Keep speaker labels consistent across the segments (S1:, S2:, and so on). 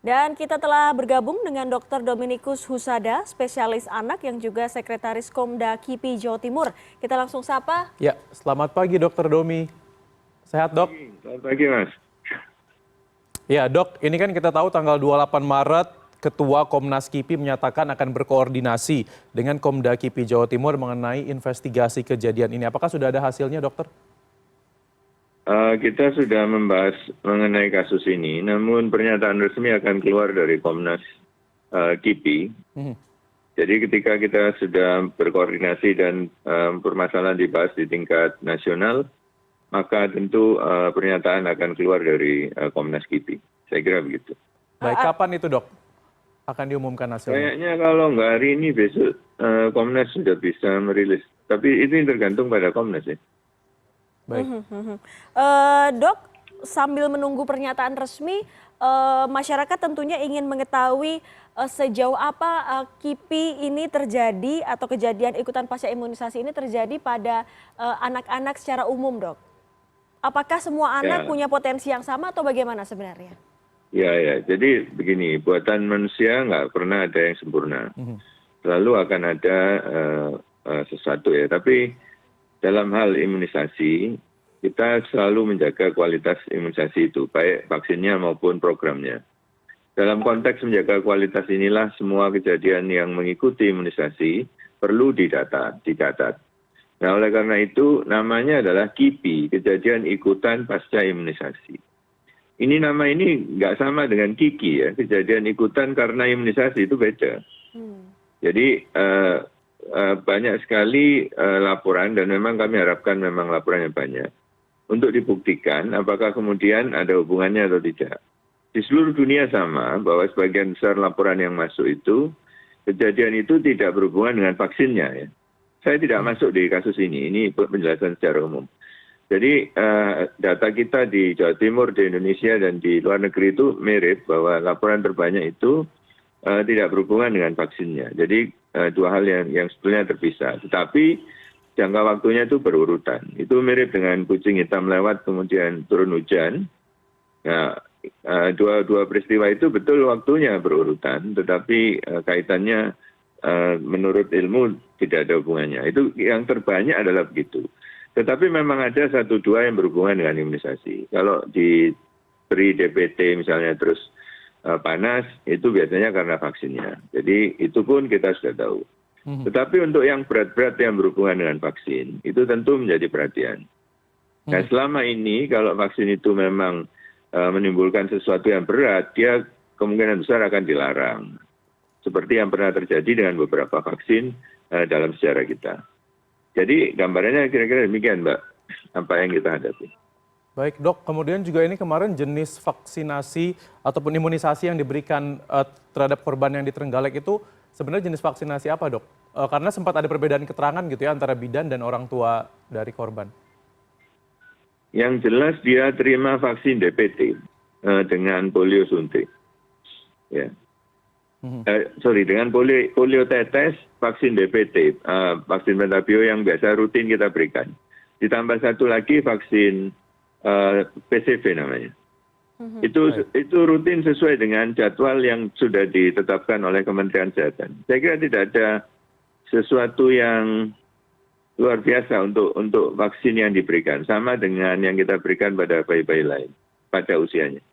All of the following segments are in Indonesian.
S1: Dan kita telah bergabung dengan Dr. Dominikus Husada, spesialis anak yang juga Sekretaris Komda KIPI Jawa Timur. Kita langsung sapa.
S2: Ya, selamat pagi Dr. Domi. Sehat dok?
S3: Selamat pagi Mas.
S2: Ya dok, ini kan kita tahu tanggal 28 Maret Ketua Komnas KIPI menyatakan akan berkoordinasi dengan Komda KIPI Jawa Timur mengenai investigasi kejadian ini. Apakah sudah ada hasilnya dokter?
S3: Kita sudah membahas mengenai kasus ini, namun pernyataan resmi akan keluar dari Komnas KIPI. Jadi ketika kita sudah berkoordinasi dan permasalahan dibahas di tingkat nasional, maka tentu pernyataan akan keluar dari Komnas KIPI. Saya kira begitu.
S2: Baik, kapan itu dok akan diumumkan hasilnya?
S3: Kayaknya kalau nggak hari ini, besok Komnas sudah bisa merilis. Tapi itu tergantung pada Komnas ya.
S2: Baik.
S1: Dok, sambil menunggu pernyataan resmi, masyarakat tentunya ingin mengetahui sejauh apa KIPI ini terjadi atau kejadian ikutan pasca imunisasi ini terjadi pada anak-anak secara umum, dok. Apakah semua anak punya potensi yang sama atau bagaimana sebenarnya?
S3: Ya, jadi begini, buatan manusia nggak pernah ada yang sempurna. Selalu akan ada sesuatu ya, tapi dalam hal imunisasi, kita selalu menjaga kualitas imunisasi itu, baik vaksinnya maupun programnya. Dalam konteks menjaga kualitas inilah semua kejadian yang mengikuti imunisasi perlu dicatat. Nah, oleh karena itu namanya adalah KIPI, kejadian ikutan pasca imunisasi. Ini nama ini nggak sama dengan KIKI ya, kejadian ikutan karena imunisasi itu beda. Jadi banyak sekali laporan dan memang kami harapkan memang laporannya banyak untuk dibuktikan apakah kemudian ada hubungannya atau tidak. Di seluruh dunia sama bahwa sebagian besar laporan yang masuk itu kejadian itu tidak berhubungan dengan vaksinnya ya. Saya tidak masuk di kasus ini penjelasan secara umum. Jadi data kita di Jawa Timur, di Indonesia dan di luar negeri itu mirip bahwa laporan terbanyak itu tidak berhubungan dengan vaksinnya. Jadi dua hal yang sebetulnya terpisah. Tetapi jangka waktunya itu berurutan. Itu mirip dengan kucing hitam lewat kemudian turun hujan. Nah, dua peristiwa itu betul waktunya berurutan, tetapi kaitannya menurut ilmu tidak ada hubungannya. Itu yang terbanyak adalah begitu. Tetapi memang ada satu dua yang berhubungan dengan imunisasi. Kalau diberi DPT misalnya terus panas, itu biasanya karena vaksinnya. Jadi itu pun kita sudah tahu. Tetapi untuk yang berat-berat yang berhubungan dengan vaksin, itu tentu menjadi perhatian. Nah selama ini kalau vaksin itu memang menimbulkan sesuatu yang berat, dia kemungkinan besar akan dilarang. Seperti yang pernah terjadi dengan beberapa vaksin dalam sejarah kita. Jadi gambarannya kira-kira demikian Mbak, apa yang kita hadapi.
S2: Baik dok, kemudian juga ini kemarin jenis vaksinasi ataupun imunisasi yang diberikan terhadap korban yang di Trenggalek itu sebenarnya jenis vaksinasi apa dok? Karena sempat ada perbedaan keterangan gitu ya antara bidan dan orang tua dari korban.
S3: Yang jelas dia terima vaksin DPT dengan polio suntik. Ya. Dengan polio tetes, vaksin DPT, vaksin pentabio yang biasa rutin kita berikan. Ditambah satu lagi vaksin PCV namanya. Itu rutin sesuai dengan jadwal yang sudah ditetapkan oleh Kementerian Kesehatan. Saya kira tidak ada sesuatu yang luar biasa untuk vaksin yang diberikan, sama dengan yang kita berikan pada bayi-bayi lain pada usianya.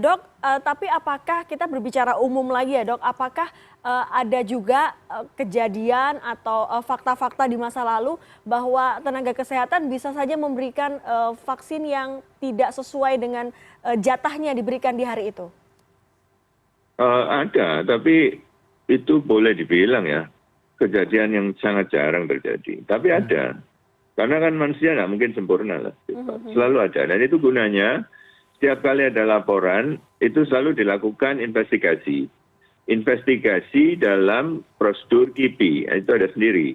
S1: Dok, tapi apakah kita berbicara umum lagi ya dok, apakah ada juga kejadian atau fakta-fakta di masa lalu bahwa tenaga kesehatan bisa saja memberikan vaksin yang tidak sesuai dengan jatahnya diberikan di hari itu?
S3: Ada, tapi itu boleh dibilang ya, kejadian yang sangat jarang terjadi. Tapi ada, karena kan manusia nggak mungkin sempurna lah, selalu ada. Dan itu gunanya, setiap kali ada laporan, itu selalu dilakukan investigasi. Investigasi dalam prosedur KIPI, itu ada sendiri.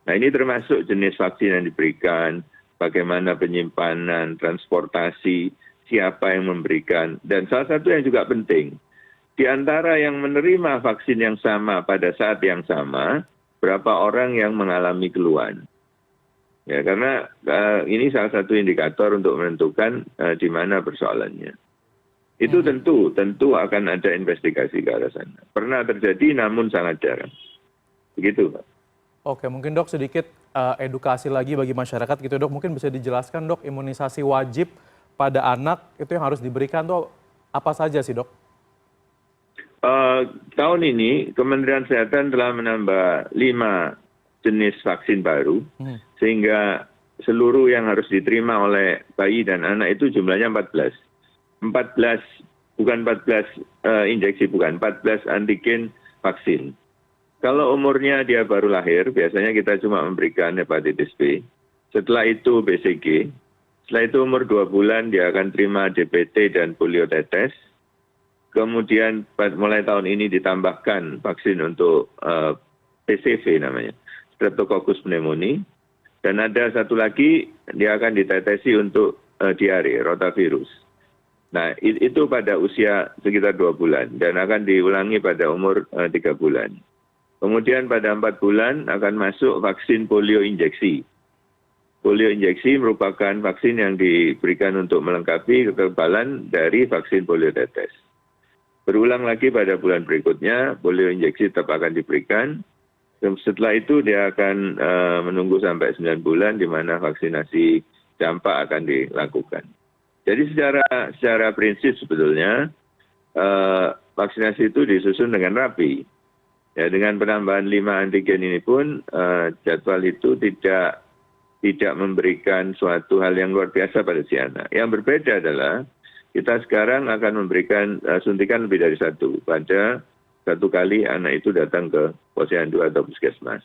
S3: Nah ini termasuk jenis vaksin yang diberikan, bagaimana penyimpanan, transportasi, siapa yang memberikan. Dan salah satu yang juga penting, di antara yang menerima vaksin yang sama pada saat yang sama, berapa orang yang mengalami keluhan. Ya, karena ini salah satu indikator untuk menentukan di mana persoalannya. Itu tentu akan ada investigasi ke arah sana. Pernah terjadi namun sangat jarang. Begitu, Pak.
S2: Oke, mungkin Dok sedikit edukasi lagi bagi masyarakat gitu Dok. Mungkin bisa dijelaskan Dok, imunisasi wajib pada anak itu yang harus diberikan tuh apa saja sih Dok?
S3: Tahun ini Kementerian Kesehatan telah menambah 5 jenis vaksin baru, sehingga seluruh yang harus diterima oleh bayi dan anak itu jumlahnya 14. 14, bukan 14 injeksi, bukan 14 antigen vaksin. Kalau umurnya dia baru lahir, biasanya kita cuma memberikan hepatitis B. Setelah itu BCG. Setelah itu umur 2 bulan dia akan terima DPT dan polio tetes. Kemudian mulai tahun ini ditambahkan vaksin untuk PCV namanya, Streptococcus pneumoniae. Dan ada satu lagi dia akan ditetesi untuk diare, rotavirus. Nah, itu pada usia sekitar 2 bulan dan akan diulangi pada umur 3 bulan. Kemudian pada 4 bulan akan masuk vaksin polio injeksi. Polio injeksi merupakan vaksin yang diberikan untuk melengkapi kekebalan dari vaksin polio tetes. Berulang lagi pada bulan berikutnya, polio injeksi tetap akan diberikan. Setelah itu dia akan menunggu sampai 9 bulan di mana vaksinasi campak akan dilakukan. Jadi secara prinsip sebetulnya vaksinasi itu disusun dengan rapi. Ya, dengan penambahan 5 antigen ini pun jadwal itu tidak memberikan suatu hal yang luar biasa pada si anak. Yang berbeda adalah kita sekarang akan memberikan suntikan lebih dari 1 pada 1 kali anak itu datang ke posyandu atau puskesmas.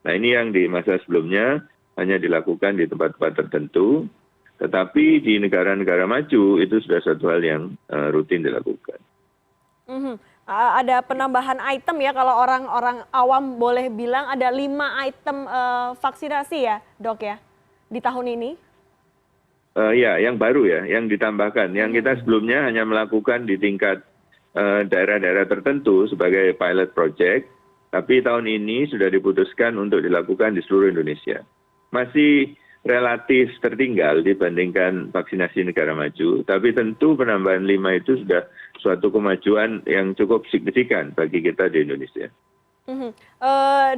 S3: Nah, ini yang di masa sebelumnya hanya dilakukan di tempat-tempat tertentu. Tetapi di negara-negara maju itu sudah satu hal yang rutin dilakukan.
S1: Ada penambahan item ya, kalau orang-orang awam boleh bilang ada 5 item vaksinasi ya Dok ya di tahun ini?
S3: Ya, yang baru ya, yang ditambahkan. Yang kita sebelumnya hanya melakukan di tingkat daerah-daerah tertentu sebagai pilot project. Tapi tahun ini sudah diputuskan untuk dilakukan di seluruh Indonesia. Masih relatif tertinggal dibandingkan vaksinasi negara maju, tapi tentu penambahan 5 itu sudah suatu kemajuan yang cukup signifikan bagi kita di Indonesia.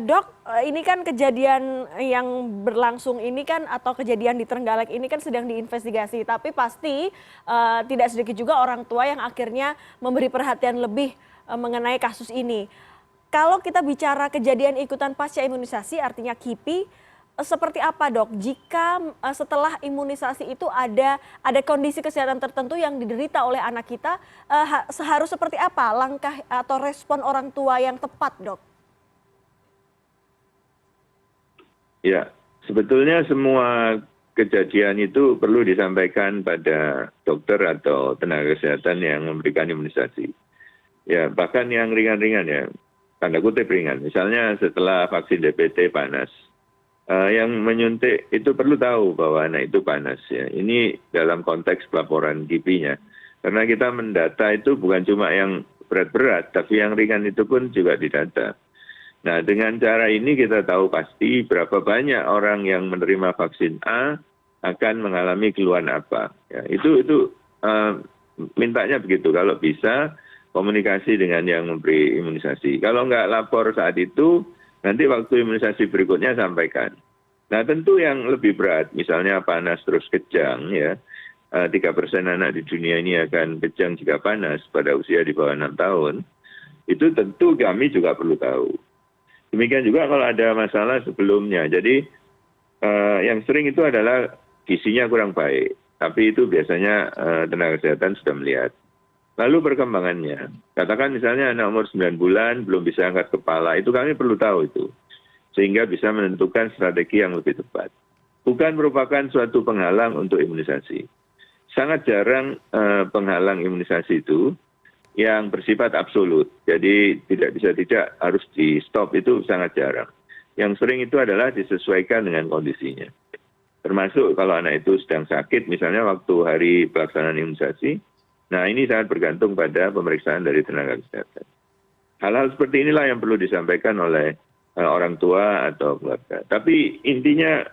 S1: Dok, ini kan kejadian yang berlangsung ini kan atau kejadian di Trenggalek ini kan sedang diinvestigasi, tapi pasti tidak sedikit juga orang tua yang akhirnya memberi perhatian lebih mengenai kasus ini. Kalau kita bicara kejadian ikutan pasca imunisasi artinya KIPI, seperti apa Dok jika setelah imunisasi itu ada kondisi kesehatan tertentu yang diderita oleh anak kita, harus seperti apa langkah atau respon orang tua yang tepat Dok?
S3: Ya, sebetulnya semua kejadian itu perlu disampaikan pada dokter atau tenaga kesehatan yang memberikan imunisasi. Ya, bahkan yang ringan-ringan ya, tanda kutip ringan. Misalnya setelah vaksin DPT panas. Yang menyuntik itu perlu tahu bahwa anak itu panas ya. Ini dalam konteks pelaporan KIPI-nya. Karena kita mendata itu bukan cuma yang berat-berat, tapi yang ringan itu pun juga didata. Nah, dengan cara ini kita tahu pasti berapa banyak orang yang menerima vaksin A akan mengalami keluhan apa. Ya, itu mintanya begitu. Kalau bisa komunikasi dengan yang memberi imunisasi. Kalau nggak lapor saat itu, nanti waktu imunisasi berikutnya sampaikan. Nah, tentu yang lebih berat, misalnya panas terus kejang ya, 3% anak di dunia ini akan kejang jika panas pada usia di bawah 6 tahun, itu tentu kami juga perlu tahu. Demikian juga kalau ada masalah sebelumnya. Jadi yang sering itu adalah gizinya kurang baik, tapi itu biasanya tenaga kesehatan sudah melihat. Lalu perkembangannya, katakan misalnya anak umur 9 bulan belum bisa angkat kepala, itu kami perlu tahu itu. Sehingga bisa menentukan strategi yang lebih tepat. Bukan merupakan suatu penghalang untuk imunisasi. Sangat jarang penghalang imunisasi itu yang bersifat absolut. Jadi tidak harus di stop, itu sangat jarang. Yang sering itu adalah disesuaikan dengan kondisinya. Termasuk kalau anak itu sedang sakit, misalnya waktu hari pelaksanaan imunisasi, nah, ini sangat bergantung pada pemeriksaan dari tenaga kesehatan. Hal-hal seperti inilah yang perlu disampaikan oleh orang tua atau keluarga. Tapi intinya,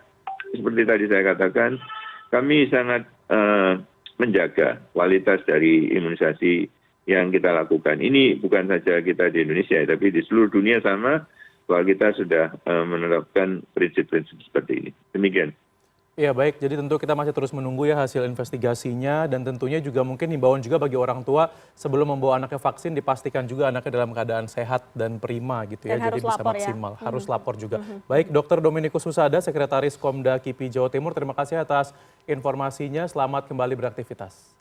S3: seperti tadi saya katakan, kami sangat menjaga kualitas dari imunisasi yang kita lakukan. Ini bukan saja kita di Indonesia, tapi di seluruh dunia sama, bahwa kita sudah menerapkan prinsip-prinsip seperti ini. Demikian.
S2: Iya baik, jadi tentu kita masih terus menunggu ya hasil investigasinya dan tentunya juga mungkin himbauan juga bagi orang tua sebelum membawa anaknya vaksin dipastikan juga anaknya dalam keadaan sehat dan prima gitu ya,
S1: Dan
S2: jadi
S1: harus
S2: bisa
S1: lapor ya.
S2: maksimal. Harus lapor juga. Baik, Dr. Dominikus Husada, Sekretaris Komda KIPI Jawa Timur, terima kasih atas informasinya. Selamat kembali beraktivitas.